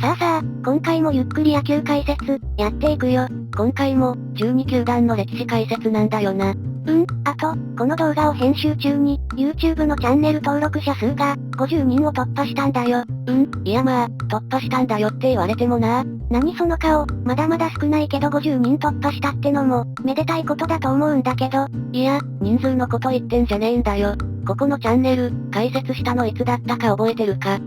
さあ、今回もゆっくり野球解説、やっていくよ。今回も、12球団の歴史解説なんだよな。あと、この動画を編集中に、YouTube のチャンネル登録者数が、50人を突破したんだよ。いやまあ、突破したんだよって言われてもな。何その顔、まだまだ少ないけど50人突破したってのも、めでたいことだと思うんだけど。いや、人数のこと言ってんじゃねえんだよ。ここのチャンネル、解説したのいつだったか覚えてるか？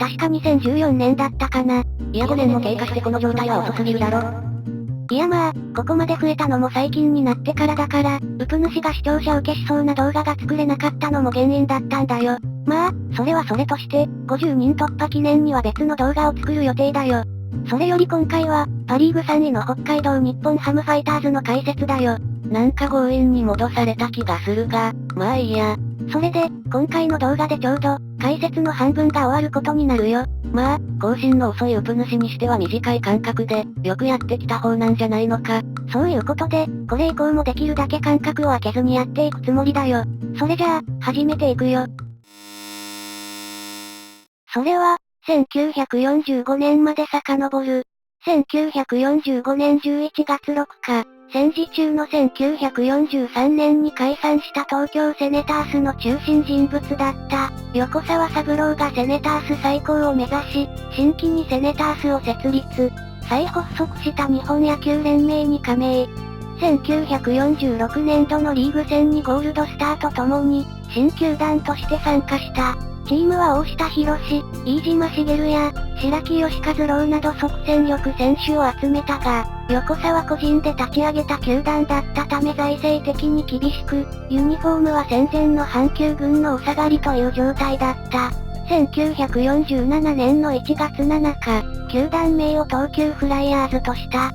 確か2014年だったかな。いや5年も経過してこの状態は遅すぎるだろ。いやまあ、ここまで増えたのも最近になってからだから、ウプ主が視聴者受けしそうな動画が作れなかったのも原因だったんだよ。まあ、それはそれとして、50人突破記念には別の動画を作る予定だよ。それより今回は、パリーグ3位の北海道日本ハムファイターズの解説だよ。なんか強引に戻された気がするが、まあいいや。それで、今回の動画でちょうど、解説の半分が終わることになるよ。まあ、更新の遅いウプ主にしては短い間隔で、よくやってきた方なんじゃないのか。そういうことで、これ以降もできるだけ間隔を空けずにやっていくつもりだよ。それじゃあ、始めていくよ。それは、1945年まで遡る。1945年11月6日、戦時中の1943年に解散した東京セネタースの中心人物だった、横沢三郎がセネタース再興を目指し、新規にセネタースを設立。再発足した日本野球連盟に加盟。1946年度のリーグ戦にゴールドスターとともに、新球団として参加した。チームは大下博史、飯島茂や、白木義和郎など即戦力選手を集めたが、横沢個人で立ち上げた球団だったため財政的に厳しく、ユニフォームは戦前の阪急軍のお下がりという状態だった。1947年の1月7日、球団名を東急フライヤーズとした。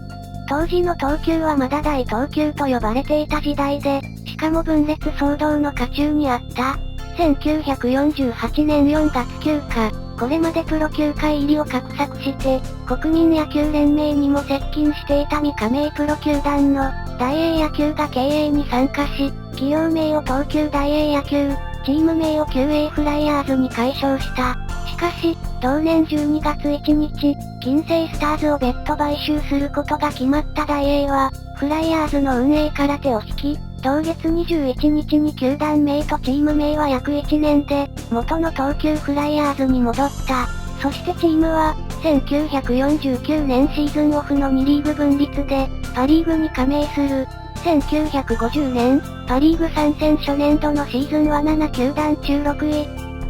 当時の東急はまだ大東急と呼ばれていた時代で、しかも分裂騒動の渦中にあった。1948年4月9日、これまでプロ球界入りを画策して、国民野球連盟にも接近していた未加盟プロ球団の、大英野球が経営に参加し、企業名を東急大英野球、チーム名を QA フライヤーズに改称した。しかし、同年12月1日、近世スターズを別途買収することが決まった大英は、フライヤーズの運営から手を引き、同月21日に球団名とチーム名は約1年で、元の東急フライヤーズに戻った。そしてチームは、1949年シーズンオフの2リーグ分立で、パリーグに加盟する。1950年、パリーグ参戦初年度のシーズンは7球団中6位。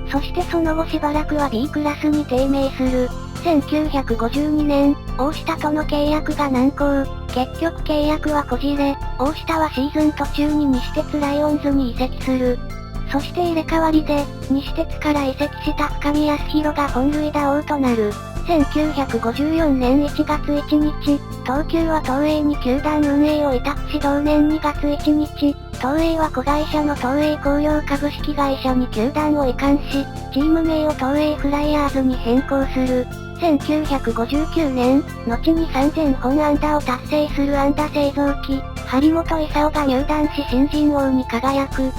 そしてその後しばらくは B クラスに低迷する。1952年、大下との契約が難航。結局契約はこじれ、大下はシーズン途中に西鉄ライオンズに移籍する。そして入れ替わりで、西鉄から移籍した深見康弘が本塁打王となる。1954年1月1日、東急は東映に球団運営を委託し同年2月1日、東映は子会社の東映工業株式会社に球団を移管し、チーム名を東映フライヤーズに変更する。1959年、後に3000本安打を達成する安打製造機、張本勲が入団し新人王に輝く。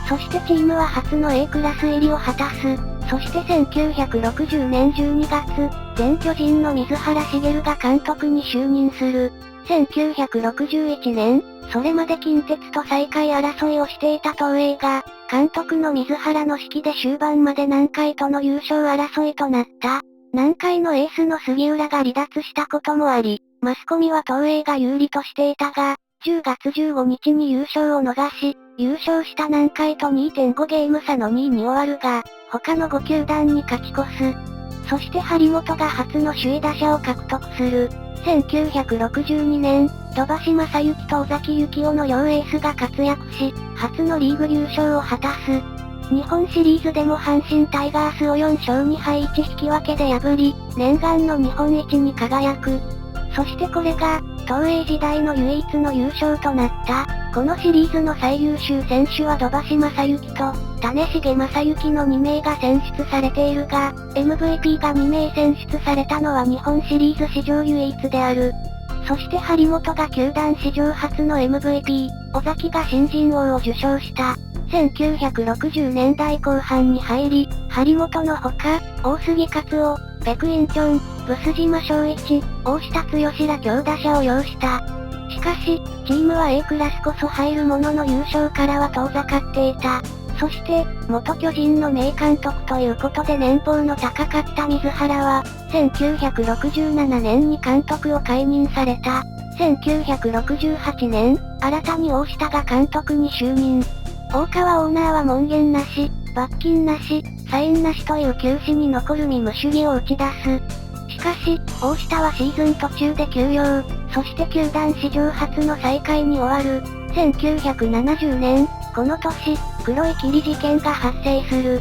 そしてチームは初の A クラス入りを果たす。そして1960年12月、前巨人の水原茂が監督に就任する。1961年、それまで近鉄と最下位争いをしていた東映が、監督の水原の指揮で終盤まで南海との優勝争いとなった。南海のエースの杉浦が離脱したこともあり、マスコミは東映が有利としていたが、10月15日に優勝を逃し、優勝した南海と 2.5 ゲーム差の2位に終わるが、他の5球団に勝ち越す。そして張本が初の首位打者を獲得する。1962年、土橋正幸と尾崎幸雄の両エースが活躍し、初のリーグ優勝を果たす。日本シリーズでも阪神タイガースを4勝2敗1引き分けで破り、念願の日本一に輝く。そしてこれが、東映時代の唯一の優勝となった。このシリーズの最優秀選手は土橋正幸と、種重正幸の2名が選出されているが、MVP が2名選出されたのは日本シリーズ史上唯一である。そして張本が球団史上初の MVP、尾崎が新人王を受賞した。1960年代後半に入り、張本のほか、大杉勝夫、ペク・インチョン、ブス島正一、大下剛ら強打者を擁した。しかし、チームは A クラスこそ入るものの優勝からは遠ざかっていた。そして、元巨人の名監督ということで年俸の高かった水原は、1967年に監督を解任された。1968年、新たに大下が監督に就任。大川オーナーは門限なし、罰金なし、サインなしという球史に残る民主主義を打ち出す。しかし、大下はシーズン途中で休養、そして球団史上初の最下位に終わる。1970年、この年、黒い霧事件が発生する。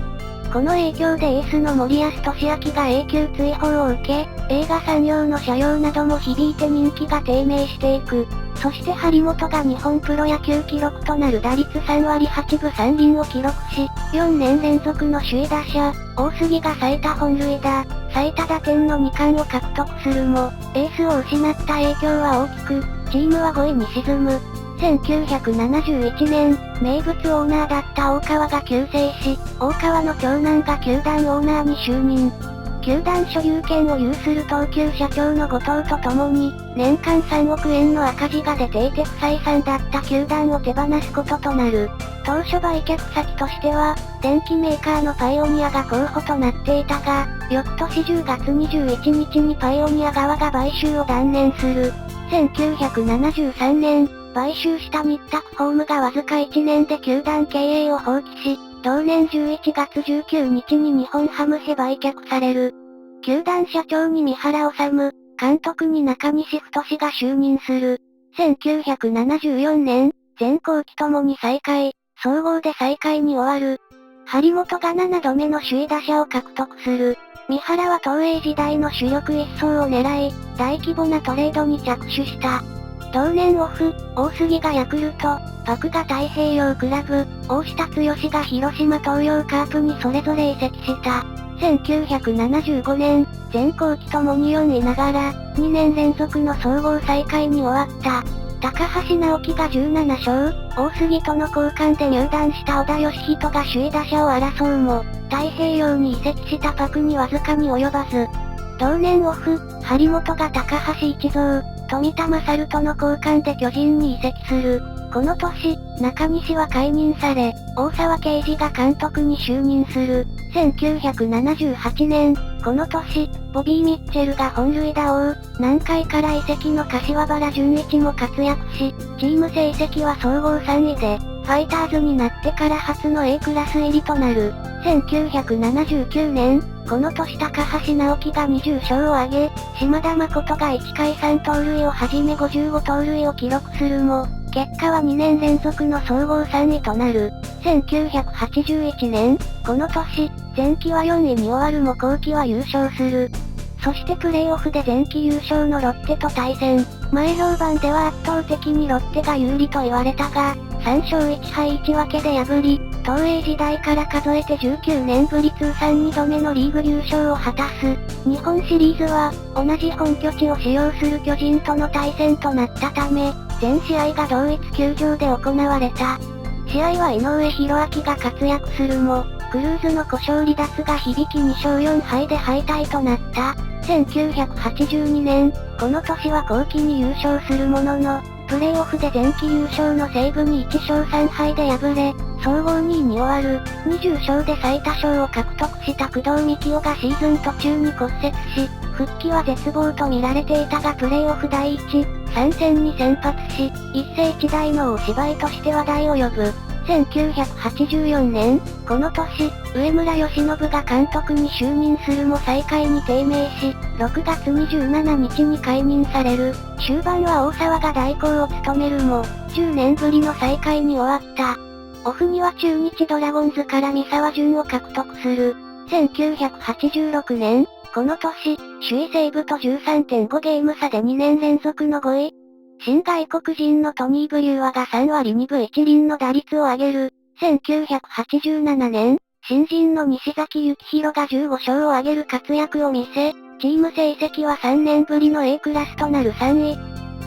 この影響でエースの森保俊明が永久追放を受け、映画産業の社用なども響いて人気が低迷していく。そして張本が日本プロ野球記録となる打率3割8分3厘を記録し、4年連続の首位打者、大杉が最多本塁打、最多打点の2冠を獲得するも、エースを失った影響は大きく、チームは5位に沈む。1971年、名物オーナーだった大川が急逝し、大川の長男が球団オーナーに就任。球団所有権を有する東急社長の後藤と共に、年間3億円の赤字が出ていて不採算だった球団を手放すこととなる。当初売却先としては、電機メーカーのパイオニアが候補となっていたが、翌年10月21日にパイオニア側が買収を断念する。1973年、買収した日卓ホームがわずか1年で球団経営を放棄し、同年11月19日に日本ハムへ売却される。球団社長に三原治、監督に中西太が就任する。1974年、全校期ともに最下位、総合で最下位に終わる。張本が7度目の首位打者を獲得する。三原は東映時代の主力一掃を狙い、大規模なトレードに着手した。同年オフ、大杉がヤクルト、パクが太平洋クラブ、大下剛が広島東洋カープにそれぞれ移籍した。1975年、全校期ともに4位ながら、2年連続の総合最下位に終わった。高橋直樹が17勝、大杉との交換で入団した小田義人が首位打者を争うも、太平洋に移籍したパクにわずかに及ばず。同年オフ、張本が高橋一三、富田勝との交換で巨人に移籍する。この年、中西は解任され、大沢啓二が監督に就任する。1978年、この年、ボビー・ミッチェルが本塁打王、南海から移籍の柏原純一も活躍し、チーム成績は総合3位で、ファイターズになってから初の A クラス入りとなる。1979年、この年高橋直樹が20勝を挙げ、島田誠が1回3盗塁をはじめ55盗塁を記録するも、結果は2年連続の総合3位となる。1981年、この年、前期は4位に終わるも後期は優勝する。そしてプレイオフで前期優勝のロッテと対戦。前評判では圧倒的にロッテが有利と言われたが、3勝1敗1分けで破り、東映時代から数えて19年ぶり通算2度目のリーグ優勝を果たす。日本シリーズは、同じ本拠地を使用する巨人との対戦となったため、全試合が同一球場で行われた。試合は井上博明が活躍するも、クルーズの故障離脱が響き2勝4敗で敗退となった。1982年、この年は後期に優勝するものの、プレイオフで前期優勝の西武に1勝3敗で敗れ、総合2位に終わる。20勝で最多勝を獲得した工藤幹夫がシーズン途中に骨折し、復帰は絶望と見られていたがプレイオフ第1、3戦に先発し、一世一代の大芝居として話題を呼ぶ。1984年、この年、上村義信が監督に就任するも最下位に低迷し、6月27日に解任される。終盤は大沢が代行を務めるも、10年ぶりの最下位に終わった。オフには中日ドラゴンズから三沢淳を獲得する。1986年、この年、首位西武と 13.5 ゲーム差で2年連続の5位。新外国人のトニー・ブリュワが3割2分1厘の打率を上げる。1987年、新人の西崎幸宏が15勝を挙げる活躍を見せ、チーム成績は3年ぶりの A クラスとなる3位。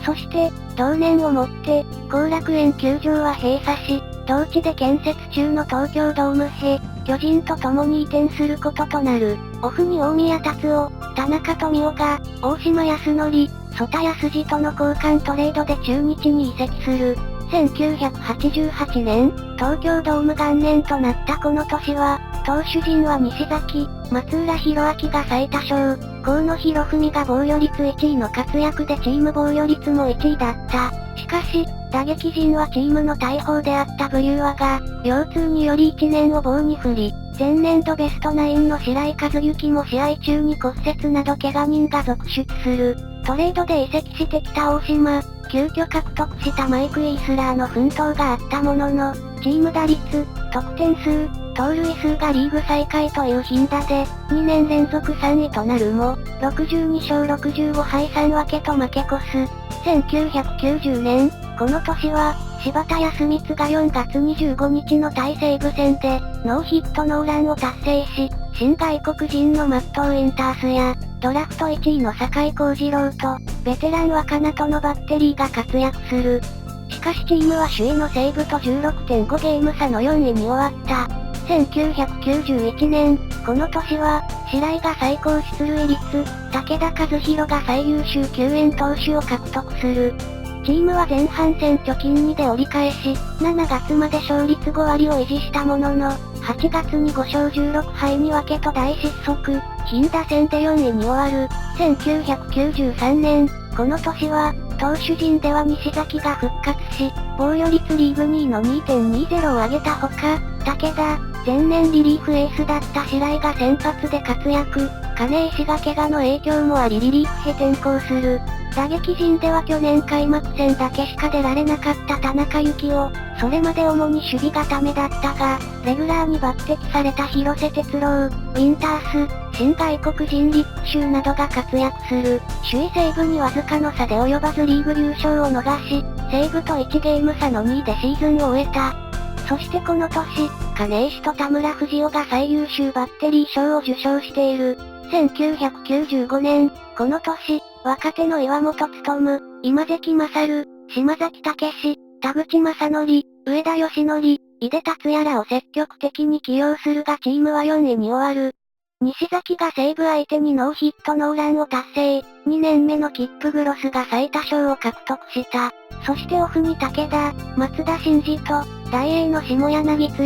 そして、同年をもって、後楽園球場は閉鎖し、同地で建設中の東京ドームへ、巨人と共に移転することとなる。オフに大宮達夫、田中富夫が、大島康則、曽田康次との交換トレードで中日に移籍する。1988年、東京ドーム元年となったこの年は、投手陣は西崎、松浦弘明が最多勝、河野博文が防御率1位の活躍でチーム防御率も1位だった。しかし、打撃陣はチームの大砲であった武勇和が、腰痛により1年を棒に振り、前年度ベストナインの白井一幸も試合中に骨折など怪我人が続出する。トレードで移籍してきた大島、急遽獲得したマイク・イースラーの奮闘があったものの、チーム打率、得点数、盗塁数がリーグ最下位という頻打で、2年連続3位となるも、62勝65敗3分けと負け越す。1990年、この年は、柴田康光が4月25日の対西武戦で、ノーヒットノーランを達成し、新外国人のマット・ウィンタースや、ドラフト1位の酒井幸次郎と、ベテラン若菜とのバッテリーが活躍する。しかしチームは首位の西武と 16.5 ゲーム差の4位に終わった。1991年、この年は、白井が最高出塁率、武田和弘が最優秀救援投手を獲得する。チームは前半戦貯金2で折り返し、7月まで勝率5割を維持したものの、8月に5勝16敗に分けと大失速、頻打戦で4位に終わる。1993年、この年は、投手陣では西崎が復活し、防御率リーグ2位の 2.20 を上げたほか、武田、前年リリーフエースだった白井が先発で活躍、金石が怪我の影響もありリリーフへ転向する。打撃陣では去年開幕戦だけしか出られなかった田中幸雄、それまで主に守備固めだったが、レギュラーに抜擢された広瀬哲郎、ウィンタース、新外国人リックシューなどが活躍する。首位西武にわずかの差で及ばずリーグ優勝を逃し、西武と1ゲーム差の2位でシーズンを終えた。そしてこの年、金石と田村藤夫が最優秀バッテリー賞を受賞している。1995年、この年、若手の岩本勉、今関勝、島崎武史、田口正則、上田義則、井出達也らを積極的に起用するがチームは4位に終わる。西崎が西武相手にノーヒットノーランを達成、2年目のキップグロスが最多勝を獲得した。そしてオフに武田、松田真二と、大英の下柳剛、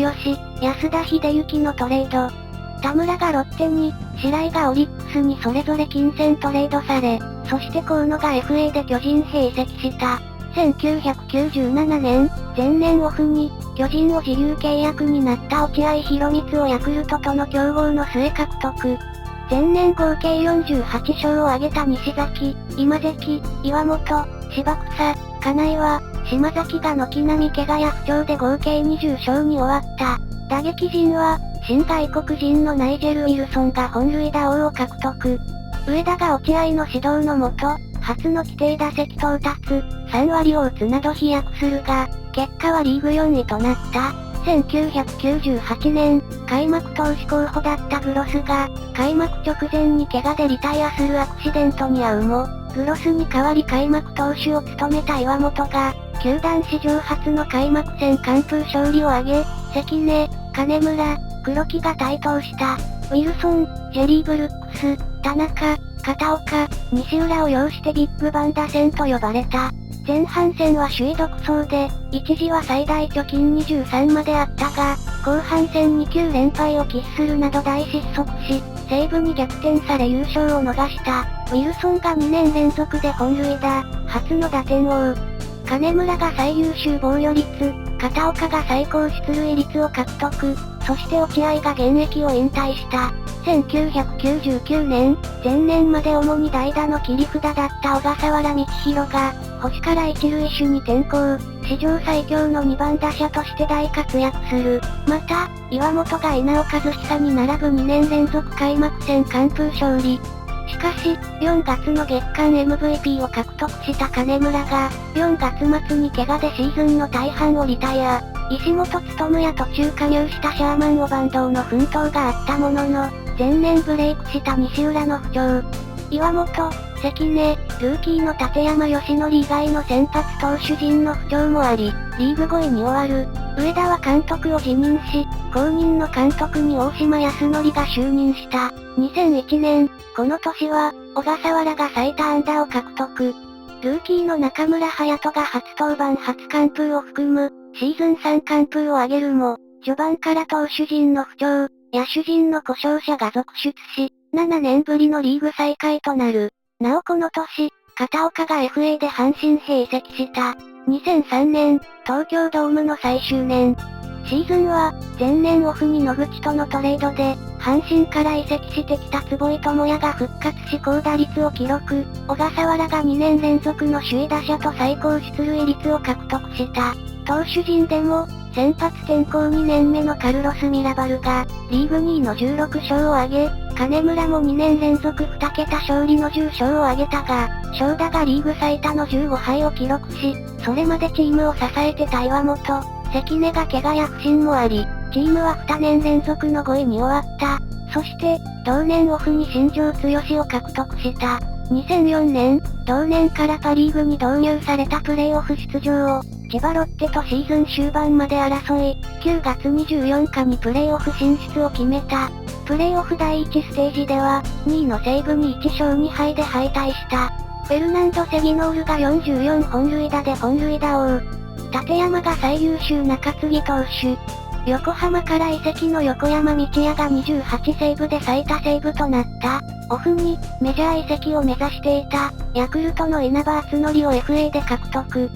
安田秀幸のトレード。田村がロッテに、白井がオリックスにそれぞれ金銭トレードされ、そして河野が FA で巨人へ移籍した。1997年、前年オフに、巨人を自由契約になった落合博満をヤクルトとの競合の末獲得。前年合計48勝を挙げた西崎、今関、岩本、柴草、金井は、島崎が軒並み怪我や不調で合計20勝に終わった。打撃陣は、新外国人のナイジェル・ウィルソンが本塁打王を獲得。上田が落合の指導のもと、初の規定打席到達、3割を打つなど飛躍するが、結果はリーグ4位となった。1998年、開幕投手候補だったグロスが、開幕直前に怪我でリタイアするアクシデントに遭うも、グロスに代わり開幕投手を務めた岩本が、球団史上初の開幕戦完封勝利を挙げ、関根、金村、黒木が台頭した。ウィルソン、ジェリー・ブルックス、田中、片岡、西浦を擁してビッグバン打線と呼ばれた。前半戦は首位独走で、一時は最大貯金23まであったが、後半戦に9連敗を喫するなど大失速し、西武に逆転され優勝を逃した。ウィルソンが2年連続で本塁打、初の打点王。金村が最優秀防御率、片岡が最高出塁率を獲得、そして落合が現役を引退した。1999年、前年まで主に代打の切り札だった小笠原道弘が、星から一塁手に転向、史上最強の2番打者として大活躍する。また、岩本が稲尾和久に並ぶ2年連続開幕戦完封勝利。しかし、4月の月間 MVP を獲得した金村が、4月末に怪我でシーズンの大半をリタイア。石本勉や途中加入したシャーマン・オバンドウの奮闘があったものの、前年ブレイクした西浦の不調。岩本、関根、ルーキーの立山義則以外の先発投手陣の不調もあり、リーグ5位に終わる。上田は監督を辞任し、後任の監督に大島康則が就任した。2001年、この年は、小笠原が最多安打を獲得。ルーキーの中村隼人が初登板初完封を含む、シーズン3完封を挙げるも、序盤から投手陣の不調、野手陣の故障者が続出し、7年ぶりのリーグ最下位となる。なおこの年、片岡が FA で阪神へ移籍した。2003年、東京ドームの最終年。シーズンは、前年オフに野口とのトレードで、阪神から移籍してきた坪井智也が復活し高打率を記録。小笠原が2年連続の首位打者と最高出塁率を獲得した。投手陣でも、先発転向2年目のカルロス・ミラバルが、リーグ2位の16勝を挙げ、金村も2年連続2桁勝利の10勝を挙げたが、正田がリーグ最多の15敗を記録し、それまでチームを支えてた岩本、関根が怪我や不振もあり、チームは2年連続の5位に終わった。そして、同年オフに新庄剛志を獲得した。2004年、同年からパリーグに導入されたプレーオフ出場を、千葉ロッテとシーズン終盤まで争い、9月24日にプレーオフ進出を決めた。プレーオフ第1ステージでは、2位の西武に1勝2敗で敗退した。フェルナンド・セギノールが44本塁打で本塁打王。立山が最優秀中継ぎ投手。横浜から移籍の横山道也が28セーブで最多セーブとなった。オフに、メジャー移籍を目指していた、ヤクルトの稲葉篤紀を FA で獲得。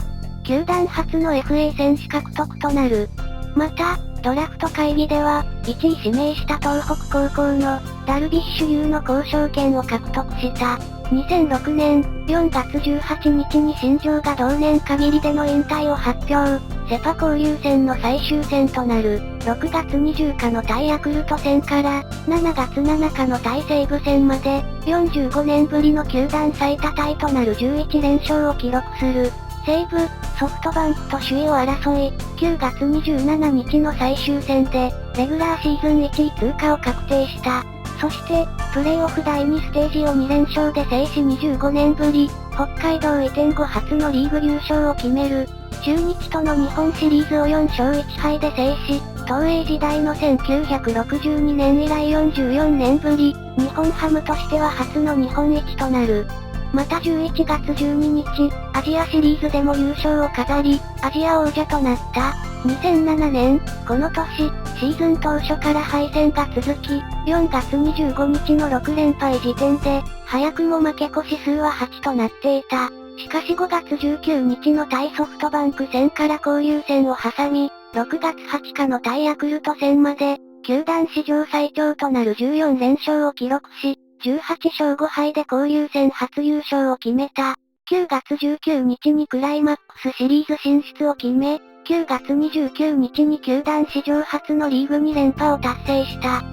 球団初の FA 選手獲得となる。また、ドラフト会議では、1位指名した東北高校の、ダルビッシュ有の交渉権を獲得した。2006年、4月18日に新庄が同年限りでの引退を発表。セパ交流戦の最終戦となる、6月20日の対ヤクルト戦から、7月7日の対西武戦まで、45年ぶりの球団最多タイとなる11連勝を記録する。西武、ソフトバンクと首位を争い、9月27日の最終戦で、レギュラーシーズン1位通過を確定した。そして、プレーオフ第2ステージを2連勝で制し25年ぶり、北海道移転後初のリーグ優勝を決める。中日との日本シリーズを4勝1敗で制し、東映時代の1962年以来44年ぶり、日本ハムとしては初の日本一となる。また11月12日、アジアシリーズでも優勝を飾り、アジア王者となった。2007年、この年、シーズン当初から敗戦が続き、4月25日の6連敗時点で、早くも負け越し数は8となっていた。しかし5月19日の対ソフトバンク戦から交流戦を挟み、6月20日の対ヤクルト戦まで、球団史上最長となる14連勝を記録し、18勝5敗で交流戦初優勝を決めた。9月19日にクライマックスシリーズ進出を決め、9月29日に球団史上初のリーグ2連覇を達成した。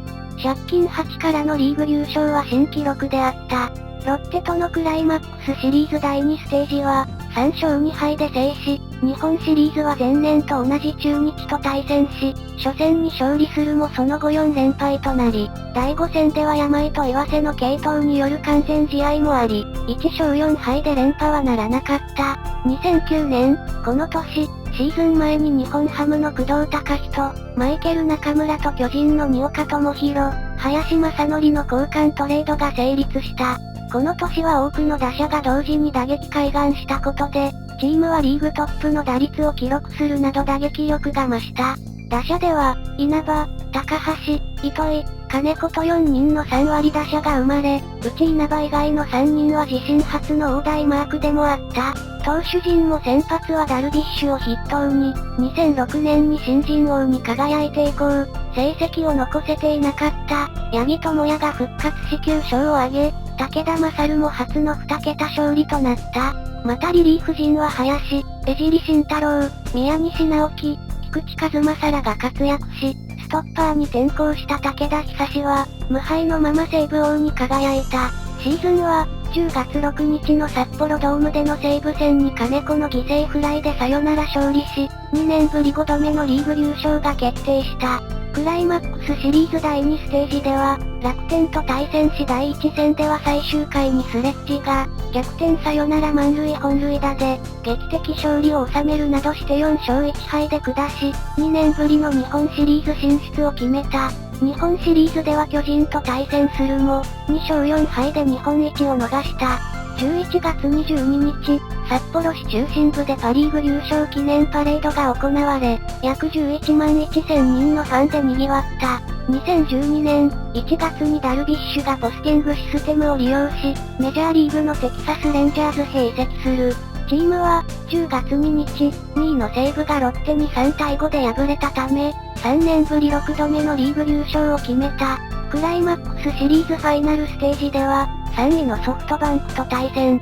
借金8からのリーグ優勝は新記録であった。ロッテとのクライマックスシリーズ第2ステージは、3勝2敗で制し、日本シリーズは前年と同じ中日と対戦し、初戦に勝利するもその後4連敗となり、第5戦では山井と岩瀬の継投による完全試合もあり、1勝4敗で連覇はならなかった。2009年、この年、シーズン前に日本ハムの工藤隆人、マイケル中村と巨人の新岡智弘、林正則の交換トレードが成立した。この年は多くの打者が同時に打撃開眼したことで、チームはリーグトップの打率を記録するなど打撃力が増した。打者では、稲葉、高橋、糸井、金子と4人の3割打者が生まれ、うち稲葉以外の3人は自身初の大台マークでもあった。投手陣も先発はダルビッシュを筆頭に、2006年に新人王に輝いて以降、成績を残せていなかった、八木智也が復活し9勝を挙げ、武田勝も初の2桁勝利となった。またリリーフ陣は林、江尻慎太郎、宮西直樹、菊池和正らが活躍し、ストッパーに転向した武田久志は、無敗のまま西武王に輝いた。シーズンは、10月6日の札幌ドームでの西武戦に金子の犠牲フライでサヨナラ勝利し、2年ぶり5度目のリーグ優勝が決定した。クライマックスシリーズ第2ステージでは、楽天と対戦し第1戦では最終回にスレッジが、逆転サヨナラ満塁本塁打で、劇的勝利を収めるなどして4勝1敗で下し、2年ぶりの日本シリーズ進出を決めた。日本シリーズでは巨人と対戦するも、2勝4敗で日本一を逃した。11月22日、札幌市中心部でパリーグ優勝記念パレードが行われ、約11万1000人のファンで賑わった。2012年1月にダルビッシュがポスティングシステムを利用し、メジャーリーグのテキサスレンジャーズへ移籍する。チームは、10月2日、2位の西武がロッテに3対5で敗れたため、3年ぶり6度目のリーグ優勝を決めた。クライマックスシリーズファイナルステージでは、3位のソフトバンクと対戦。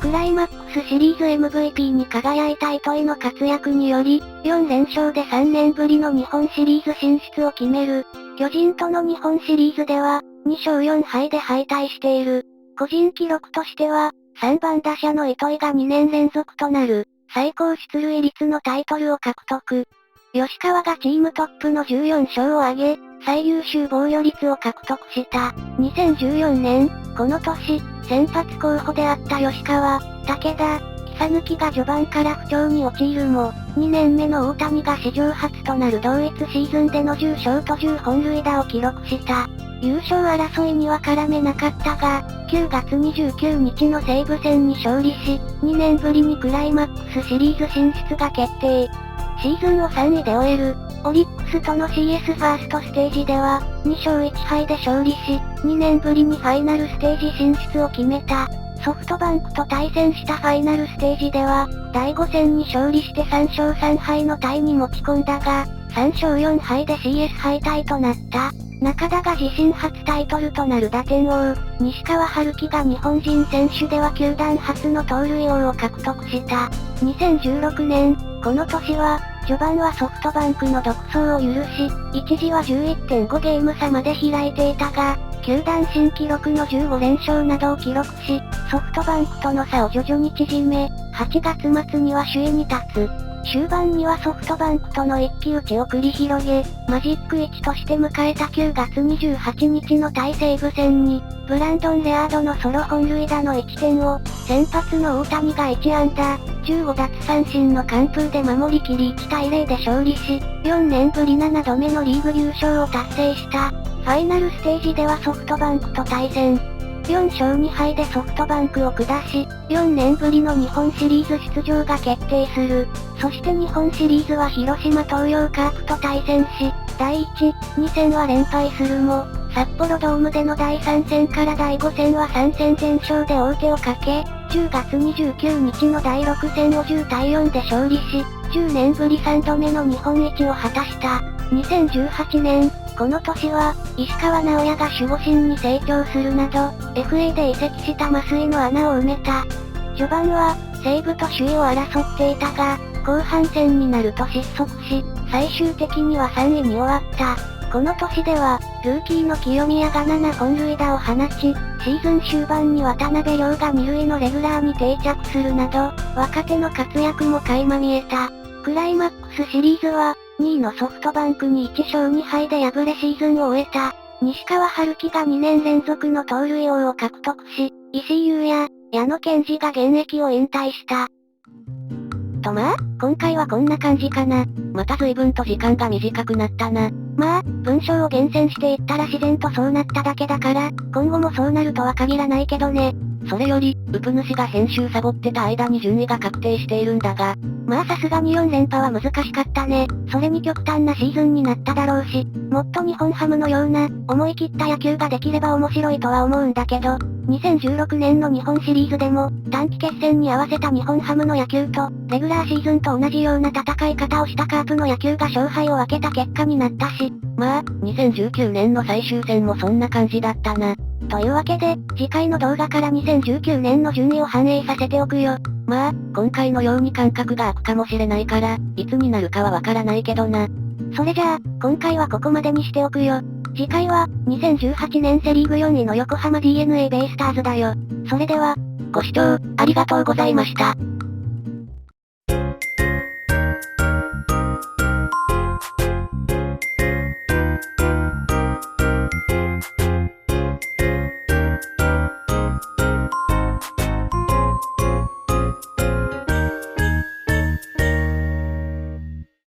クライマックスシリーズ MVP に輝いた糸井の活躍により、4連勝で3年ぶりの日本シリーズ進出を決める。巨人との日本シリーズでは、2勝4敗で敗退している。個人記録としては、3番打者の糸井が2年連続となる、最高出塁率のタイトルを獲得。吉川がチームトップの14勝を挙げ、最優秀防御率を獲得した。2014年、この年、先発候補であった吉川、武田、草抜が序盤から不調に陥るも、2年目の大谷が史上初となる同一シーズンでの10勝と10本塁打を記録した。優勝争いには絡めなかったが、9月29日の西武戦に勝利し、2年ぶりにクライマックスシリーズ進出が決定。シーズンを3位で終える。オリックスとの CS ファーストステージでは、2勝1敗で勝利し、2年ぶりにファイナルステージ進出を決めた。ソフトバンクと対戦したファイナルステージでは、第5戦に勝利して3勝3敗のタイに持ち込んだが、3勝4敗で CS 敗退となった。中田が自身初タイトルとなる打点王、西川遥輝が日本人選手では球団初の盗塁王を獲得した。2016年、この年は、序盤はソフトバンクの独走を許し、一時は 11.5 ゲーム差まで開いていたが、球団新記録の15連勝などを記録し、ソフトバンクとの差を徐々に縮め、8月末には首位に立つ。終盤にはソフトバンクとの一騎打ちを繰り広げ、マジック1として迎えた9月28日の対西武戦に、ブランドン・レアードのソロ本塁打の1点を、先発の大谷が1安打、15奪三振の完封で守りきり1対0で勝利し、4年ぶり7度目のリーグ優勝を達成した。ファイナルステージではソフトバンクと対戦。4勝2敗でソフトバンクを下し、4年ぶりの日本シリーズ出場が決定する。そして日本シリーズは広島東洋カープと対戦し、第1、2戦は連敗するも、札幌ドームでの第3戦から第5戦は3戦全勝で王手をかけ、10月29日の第6戦を10対4で勝利し、10年ぶり3度目の日本一を果たした。2018年、この年は、石川直也が守護神に成長するなど、FA で移籍した麻酔の穴を埋めた。序盤は、西武と首位を争っていたが、後半戦になると失速し、最終的には3位に終わった。この年では、ルーキーの清宮が7本塁打を放ち、シーズン終盤に渡辺亮が2塁のレギュラーに定着するなど、若手の活躍も垣間見えた。クライマックスシリーズは、2位のソフトバンクに1勝2敗で敗れシーズンを終えた。西川遥輝が2年連続の盗塁王を獲得し、石井優也、矢野健二が現役を引退した。とまあ、今回はこんな感じかな。また随分と時間が短くなったな。まあ、文章を厳選していったら自然とそうなっただけだから、今後もそうなるとは限らないけどね。それより、ウプ主が編集サボってた間に順位が確定しているんだが。まあさすがに4連覇は難しかったね。それに極端なシーズンになっただろうし、もっと日本ハムのような、思い切った野球ができれば面白いとは思うんだけど、2016年の日本シリーズでも、短期決戦に合わせた日本ハムの野球と、レギュラーシーズンと同じような戦い方をしたカープの野球が勝敗を分けた結果になったし、まあ、2019年の最終戦もそんな感じだったな。というわけで、次回の動画から2019年の順位を反映させておくよ。まあ、今回のように感覚が空くかもしれないから、いつになるかはわからないけどな。それじゃあ、今回はここまでにしておくよ。次回は、2018年セリーグ4位の横浜 DeNA ベイスターズだよ。それでは、ご視聴、ありがとうございました。